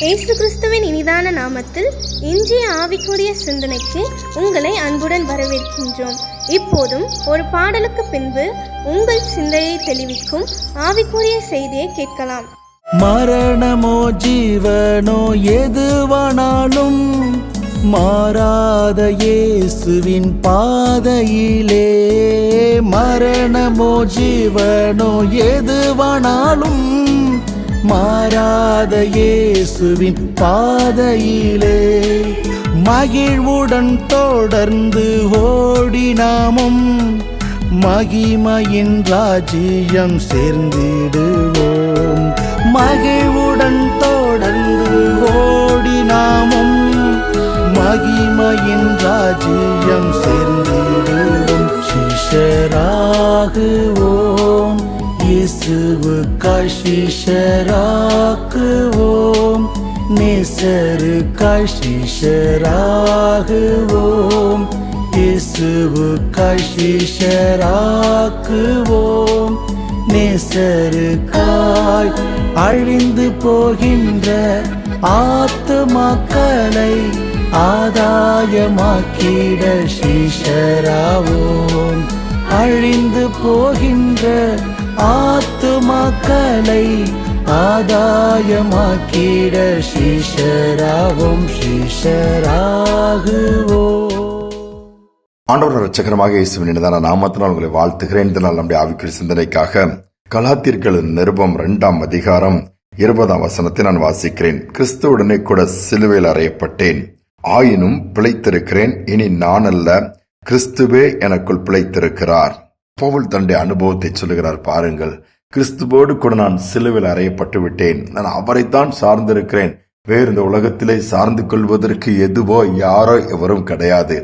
இயேசு கிறிஸ்துவின் இனிதான நாமத்தில் இன்றைய ஆவிக்குரிய சிந்தனைக்கு உங்களை அன்புடன் வரவேற்கின்றோம். இப்போதும் ஒரு பாடலுக்கு பின்பு உங்கள் சிந்தையை தெளிவிக்கும் ஆவிக்குரிய செய்தியை கேட்கலாம். மரணமோ ஜீவனோ எதுவானாலும் மாறாத இயேசுவின் பாதையிலே, மரணமோ ஜீவனோ எதுவானாலும் மாறாத இயேசுவின் பாதையிலே, மகிழ்வுடன் தொடர்ந்து ஓடினாமும் மகிமையின் ராஜ்யம் சேர்ந்திடுவோம். மகிழ்வுடன் தொடர்ந்து ஓடினாமும் மகிமையின் ராஜ்யம் சேர்ந்திடுவோம். சிஷ்யராகுவோம், இயேசுவுக்காய் சிஷ்யராக்குவோம். நேசருக்காய் சிஷ்யராகுவோம், இயேசுவுக்காய் சிஷ்யராக்குவோம். நேசருக்காய் அழிந்து போகின்ற ஆத்துமாக்களை ஆதாயமாக்கிட சிஷ்யராவோம். அழிந்து போகின்ற ஆத்துமாக்களை ஆதாயமாக்கிட சிஷ்யராவோம், சிஷ்யராகுவோம். ஆண்டவர் இரட்சகரமாக இயேசுவின் இனிதான நாமத்தினால் உங்களை வாழ்த்துகிறேன். இந்த நாள் நம்முடைய ஆவிக்குரிய சிந்தனைக்காக கலாத்தியர்கள் நிருபம் 2ஆம் அதிகாரம் 20ஆம் வசனத்தை நான் வாசிக்கிறேன். கிறிஸ்துவுடனே கூட சிலுவையில் அறையப்பட்டேன், ஆயினும் பிழைத்திருக்கிறேன். இனி நான் அல்ல, கிறிஸ்துவே எனக்குள் பிழைத்திருக்கிறார். பவுல் தன்னுடைய அனுபவத்தை சொல்லுகிறார். பாருங்கள், கிறிஸ்துவோடு கூட நான் சிலுவையில் அறையப்பட்டு விட்டேன். நான் அவரைத்தான் சார்ந்திருக்கிறேன். வேறு இந்த உலகத்திலே சார்ந்து கொள்வதற்கு எதுவோ யாரோ எவரும் கிடையாது.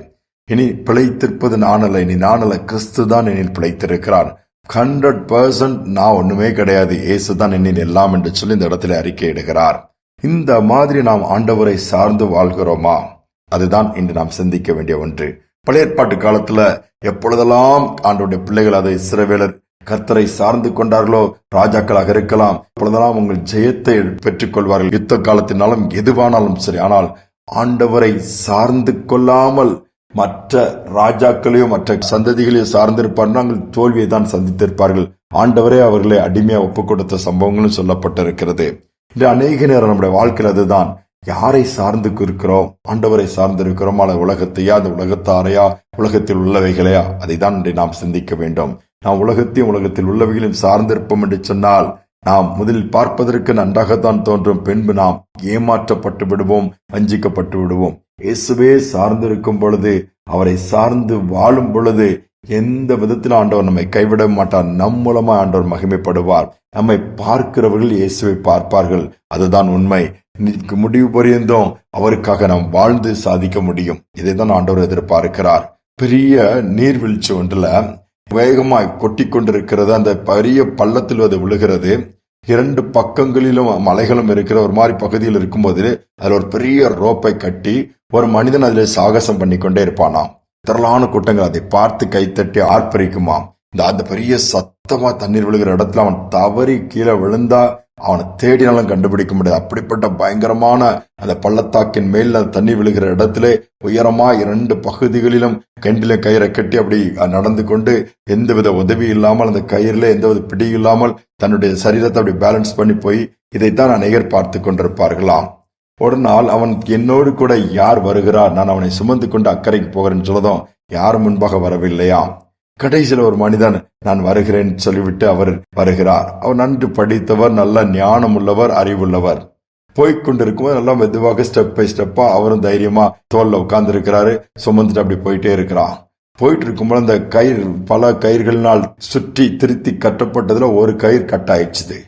இனி பிழைத்திருப்பது நான் அல்ல, இனி நான் அல்ல, கிறிஸ்து தான் என்னில் பிழைத்திருக்கிறார். 100% நான் ஒண்ணுமே கிடையாது, இயேசுதான் என்னில் எல்லாம் என்று சொல்லி இந்த இடத்துல அறிக்கையிடுகிறார். இந்த மாதிரி நாம் ஆண்டவரை சார்ந்து வாழ்கிறோமா? அதுதான் இன்று நாம் சிந்திக்க வேண்டிய ஒன்று. பழைய ஏற்பாட்டு காலத்துல எப்பொழுதெல்லாம் ஆண்டவருடைய பிள்ளைகள் அதை இஸ்ரவேலர் கர்த்தரை சார்ந்து கொண்டார்களோ, ராஜாக்களாக இருக்கலாம், அப்பொழுதெல்லாம் உங்கள் ஜெயத்தை பெற்றுக் கொள்வார்கள். யுத்த காலத்தினாலும் எதுவானாலும் சரி. ஆனால் ஆண்டவரை சார்ந்து கொள்ளாமல் மற்ற ராஜாக்களையோ மற்ற சந்ததிகளையோ சார்ந்திருப்பார்கள், நாங்கள் தோல்வியை தான் சந்தித்திருப்பார்கள். ஆண்டவரே அவர்களை அடிமையா ஒப்புக் கொடுத்த சம்பவங்களும் சொல்லப்பட்டிருக்கிறது. இந்த அநேக நேரம் நம்முடைய வாழ்க்கையில் அதுதான். யாரை சார்ந்து இருக்கிறோம்? ஆண்டவரை சார்ந்து இருக்கிறோம், அல்லது உலகத்தையா, அந்த உலகத்தாரையா, உலகத்தில் உள்ளவைகளையா? அதை தான் நாம் சிந்திக்க வேண்டும். நாம் உலகத்தையும் உலகத்தில் உள்ளவைகளையும் சார்ந்திருப்போம் என்று சொன்னால் நாம் முதலில் பார்ப்பதற்கு நன்றாகத்தான் தோன்றும், பின்பு நாம் ஏமாற்றப்பட்டு விடுவோம், வஞ்சிக்கப்பட்டு விடுவோம். இயேசுவே சார்ந்திருக்கும் பொழுது, அவரை சார்ந்து வாழும் பொழுது எந்த விதத்தில் ஆண்டவர் நம்மை கைவிட மாட்டார். நம் மூலமா ஆண்டவர் மகிமைப்படுவார். நம்மை பார்க்கிறவர்கள் இயேசுவை பார்ப்பார்கள். அதுதான் உண்மை. முடிவு பரியந்தம் அவருக்காக நாம் வாழ்ந்து சாதிக்க முடியும். இதைதான் ஆண்டவர் எதிர்பார்க்கிறார். பெரிய நீர்வீழ்ச்சி ஒன்றுல வேகமாய் கொட்டி கொண்டிருக்கிறது. அந்த பெரிய பள்ளத்தில் அது விழுகிறது. 2 பக்கங்களிலும் மலைகளும் இருக்கிற ஒரு மாதிரி பகுதியில் இருக்கும்போது அதுல ஒரு பெரிய ரோப்பை கட்டி ஒரு மனிதன் அதிலே சாகசம் பண்ணி கொண்டே இருப்பானாம். திரளான கூட்டங்கள் அதை பார்த்து கைத்தட்டி ஆர்ப்பரிக்குமாம். அந்த பெரிய சத்தமா தண்ணீர் விழுகிற இடத்துல அவன் தவறி கீழே விழுந்தா அவனை தேடினாலும் கண்டுபிடிக்க முடியாது. அப்படிப்பட்ட பயங்கரமான அந்த பள்ளத்தாக்கின் மேல் தண்ணி விழுகிற இடத்துல உயரமா 2 பகுதிகளிலும் கெண்டில கயிறை கட்டி அப்படி நடந்து கொண்டு எந்தவித உதவி இல்லாமல், அந்த கயிறுல எந்தவித பிடி இல்லாமல் தன்னுடைய சரீரத்தை அப்படி பேலன்ஸ் பண்ணி போய் இதைத்தான் அநேகர் பார்த்து கொண்டிருப்பார்களாம். ஒரு நாள் அவன் என்னோடு கூட யார் வருகிறார், நான் அவனை சுமந்து கொண்டு அக்கறைக்கு போகிறேன்னு சொல்லதும் யாரும் முன்பாக வரவில்லையாம். கடைசியில் ஒரு மனிதன் நான் வருகிறேன் சொல்லிவிட்டு அவர் வருகிறார். அவர் நன்கு படித்தவர், நல்ல ஞானம் உள்ளவர், அறிவுள்ளவர். போய்கொண்டிருக்கும்போது நல்லா மெதுவாக ஸ்டெப் பை ஸ்டெப்பா அவரும் தைரியமா தோல்ல உட்கார்ந்து இருக்கிறாரு, சுமந்துட்டு அப்படி போயிட்டே இருக்கிறான். போயிட்டு இருக்கும்போது அந்த கயிறு பல கயிறுகளினால் சுற்றி திருத்தி கட்டப்பட்டதுல ஒரு கயிறு கட் ஆயிடுச்சு.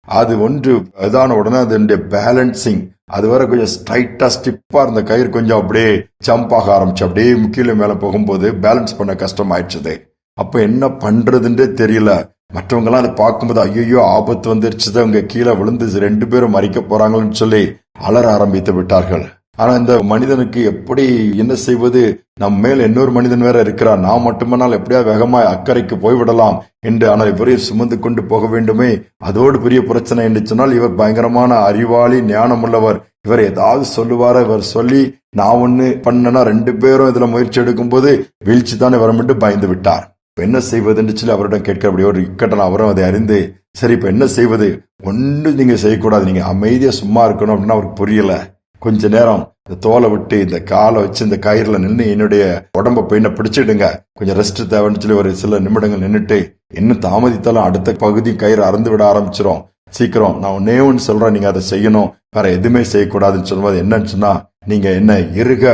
அது ஒன்று இதான உடனே அதனுடைய பேலன்சிங் அதுவரை கொஞ்சம் ஸ்ட்ரைட்டா ஸ்டிப்பா இருந்த கயிறு கொஞ்சம் அப்படியே ஜம்ப் ஆக ஆரம்பிச்சு. அப்படியே கீழே மேல போகும்போது பேலன்ஸ் பண்ண கஷ்டம் ஆயிடுச்சு. அப்ப என்ன பண்றதுன்றே தெரியல. மற்றவங்க எல்லாம் அதை பார்க்கும்போது ஐயோ ஆபத்து வந்துருச்சு, அவங்க கீழே விழுந்து 2 பேரும் மறிக்க போறாங்கன்னு சொல்லி அலற ஆரம்பித்து விட்டார்கள். ஆனா இந்த மனிதனுக்கு எப்படி என்ன செய்வது, நம் மேல் இன்னொரு மனிதன் வேற இருக்கிறார், நான் மட்டுமானால் எப்படியா வேகமா அக்கறைக்கு போய்விடலாம் என்று. ஆனால் இவரையும் சுமந்து கொண்டு போக வேண்டுமே, அதோடு பெரிய பிரச்சனை என்று சொன்னால் இவர் பயங்கரமான அறிவாளி, ஞானம் உள்ளவர், இவர் ஏதாவது சொல்லுவார, இவர் சொல்லி நான் ஒண்ணு பண்ணனா 2 பேரும் இதுல முயற்சி எடுக்கும் போது வீழ்ச்சி தானே வரும் பயந்து விட்டார். என்ன செய்வதுன்னு சொல்லி அவரிடம் கேட்கிறபடி ஒரு இக்கட்டலாம். அவரும் அதை அறிந்து, சரி இப்ப என்ன செய்வது, ஒண்ணு நீங்க செய்யக்கூடாது, நீங்க அமைதியா சும்மா இருக்கணும் அப்படின்னு அவருக்கு புரியல. கொஞ்ச நேரம் இந்த தோலை விட்டு இந்த காலை வச்சு இந்த கயிறுல நின்று என்னுடைய உடம்ப போய் பிடிச்சிடுங்க, கொஞ்சம் ரெஸ்ட் தேவைன்னு சொல்லி ஒரு சில நிமிடங்கள் நின்றுட்டு, இன்னும் தாமதித்தாலும் அடுத்த பகுதி கயிறு அறந்து விட ஆரம்பிச்சிரும், சீக்கிரம் நான் ஒன்னே ஒன்னு சொல்றேன், நீங்க அதை செய்யணும், வேற எதுவுமே செய்யக்கூடாதுன்னு சொல்லும்போது என்னன்னு சொன்னா, நீங்க என்ன இறுக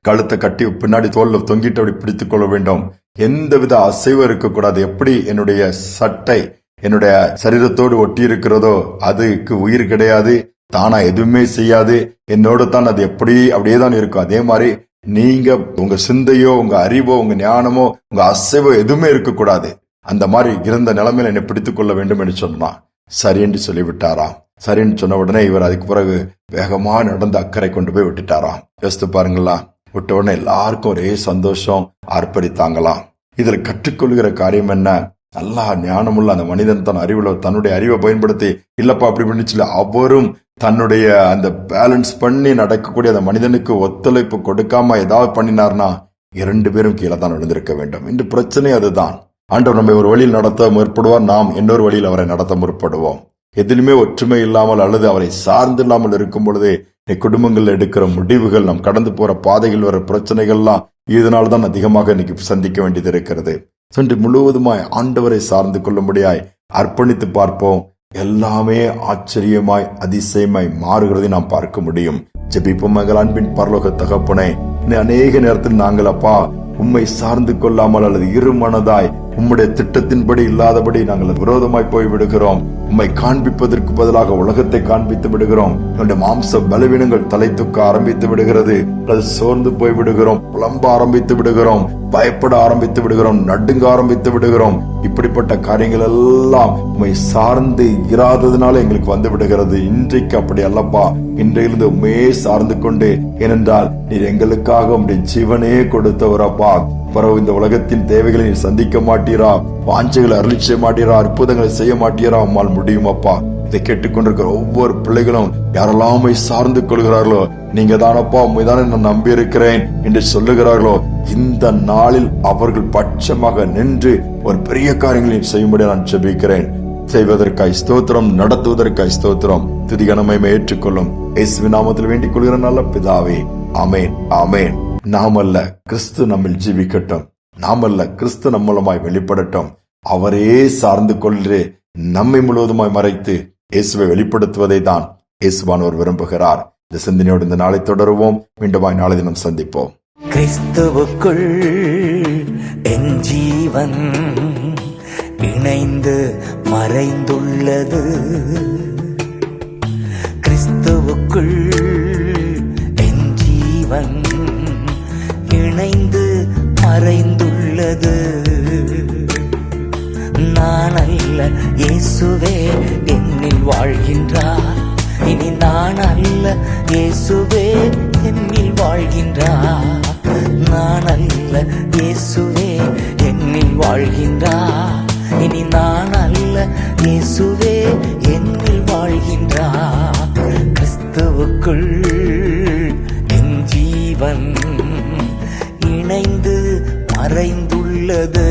கழுத்தை கட்டி பின்னாடி தோல்ல தொங்கிட்டு அப்படி பிடித்துக் கொள்ள வேண்டும், எந்தவித அசைவும் இருக்கக்கூடாது. எப்படி என்னுடைய சட்டை என்னுடைய சரீரத்தோடு ஒட்டி இருக்கிறதோ அதுக்கு உயிர் கிடையாது, தானா எதுவுமே செய்யாது, என்னோட தான் அது அப்படியே தான் இருக்கும். அதே மாதிரி நீங்க உங்க சிந்தையோ உங்க அறிவோ உங்க ஞானமோ உங்க அசைவோ எதுவுமே இருக்கக்கூடாது. அந்த மாதிரி இருந்த நிலைமையில என்னை பிடித்துக் கொள்ள வேண்டும் என்று சொன்னான். சரி என்று சொல்லிவிட்டாராம். சரின்னு சொன்ன உடனே இவர் அதுக்கு பிறகு வேகமா நடந்து அக்கறை கொண்டு போய் விட்டுட்டாராம். யோசித்து பாருங்களா, விட்ட உடனே எல்லாருக்கும் ஒரே சந்தோஷம், ஆர்ப்பரித்தாங்களாம். இதுல கற்றுக்கொள்கிற காரியம் என்ன, நல்லா ஞானமுள்ள அந்த மனிதன் தன் அறிவுல தன்னுடைய அறிவை பயன்படுத்தி இல்லப்பா அப்படி பண்ணிச்சுல அவரும் தன்னுடைய அந்த பேலன்ஸ் பண்ணி நடக்கக்கூடிய அந்த மனிதனுக்கு ஒத்துழைப்பு கொடுக்காம ஏதாவது பண்ணினார்னா 2 பேரும் கீழே தான் விழுந்திருக்க வேண்டும். இன்று பிரச்சனை அதுதான். ஆண்டவர் நம்மை ஒரு வழியில் நடத்த முற்படுவார், நாம் இன்னொரு வழியில் அவரை நடத்த முற்படுவோம். எதிலுமே ஒற்றுமை இல்லாமல் அல்லது அவரை சார்ந்து இல்லாமல் இருக்கும் பொழுது குடும்பங்கள் எடுக்கிற முடிவுகள், நாம் கடந்து போற பாதைகள் வர பிரச்சனைகள்லாம் இதனால்தான் அதிகமாக இன்னைக்கு சந்திக்க வேண்டியது இருக்கிறது. சென்று முழுவதுமாய் ஆண்டவரை சார்ந்து கொள்ளும்படியாய் அர்ப்பணித்து பார்ப்போம். எல்லாமே ஆச்சரியமாய் அதிசயமாய் மாறுகிறதை நாம் பார்க்க முடியும். ஜெபிப்போம். மகள் அன்பின் பரலோக தகப்பனே, அநேக நேரத்தில் நாங்கள் அப்பா உம்மை சார்ந்து கொள்ளாமல் அல்லது இருமனதாய் உம்முடைய திட்டத்தின்படி இல்லாதபடி நாங்கள் விரோதமாய் போய் விடுகிறோம். உம்மை காண்பிப்பதற்கு பதிலாக உலகத்தை காண்பித்து விடுகிறோம். என்னுடைய மாம்ச பலவீனங்கள் தலை தூக்க ஆரம்பித்து விடுகிறது, அல்லது சோர்ந்து போய் விடுகிறோம், புலம்ப ஆரம்பித்து விடுகிறோம், பயப்பட ஆரம்பித்து விடுகிறோம், நடுங்க ஆரம்பித்து விடுகிறோம். இப்படிப்பட்ட காரியங்கள் எல்லாம் உம்மை சார்ந்து இராததுனால எங்களுக்கு வந்து விடுகிறது. இன்றைக்கு அப்படி அல்லப்பா, இன்றையிலிருந்து உண்மையே சார்ந்து கொண்டு, ஏனென்றால் நீர் எங்களுக்காக உம்முடைய ஜீவனே கொடுத்தவரப்பா. பிறகு இந்த உலகத்தின் தேவைகளை நீர் சந்திக்க மாட்டீரா, வாஞ்சைகளை அருளி செய்ய மாட்டீரா, அற்புதங்களை செய்ய மாட்டீரா, உம்மால் முடியும் அப்பா. இதை கேட்டுக்கொண்டிருக்கிற ஒவ்வொரு பிள்ளைகளும் யாரெல்லாம் உம்மை சார்ந்து கொள்கிறார்களோ, நீங்க தானப்பா உண்மைதானே நான் நம்பி இருக்கிறேன் என்று சொல்லுகிறார்களோ, இந்த நாளில் அவர்கள் பட்சமாக நின்று ஒரு பெரிய காரியங்களை செய்யும்படி நான் ஜெபிக்கிறேன். செய்வதற்காய் ஸ்தோத்திரம், நடத்துவதற்காய் ஸ்தோத்திரம். துதிகனமை ஏற்றுக்கொள்ளும் இயேசுவின் நாமத்தில் வேண்டிக் கொள்கிற நல்ல பிதாவே, ஆமேன், ஆமேன். நாமல்ல, கிறிஸ்து நம்மில் ஜீவிக்கட்டும். நாமல்ல, கிறிஸ்து நம்மளமாய் வெளிப்படட்டும். அவரே சார்ந்து கொள்கிறே நம்மை முழுவதுமாய் மறைத்து இயேசுவை வெளிப்படுத்துவதை தான் இயேசுவானவர் விரும்புகிறார். இந்த சிந்தனையோடு இந்த நாளை தொடருவோம். மீண்டுமாய் நாளை தினம் சந்திப்போம். கிறிஸ்துவுக்குள் என் ஜீவன் இணைந்து மறைந்துள்ளது. கிறிஸ்துவுக்குள் என் ஜீவன் இணைந்து மறைந்துள்ளது. நான் அல்ல, இயேசுவே என்னில் வாழ்கின்றார். இனி நான் அல்ல, இயேசுவே என்னில் வாழ்கின்றார். நான் அல்ல, இயேசுவே என்னில் வாழ்கின்றார். இனி நான் அல்ல, இயேசுவே என்னில் வாழ்கின்றார். கிறிஸ்துவுக்குள் என் ஜீவன் இணைந்து மறைந்துள்ளது.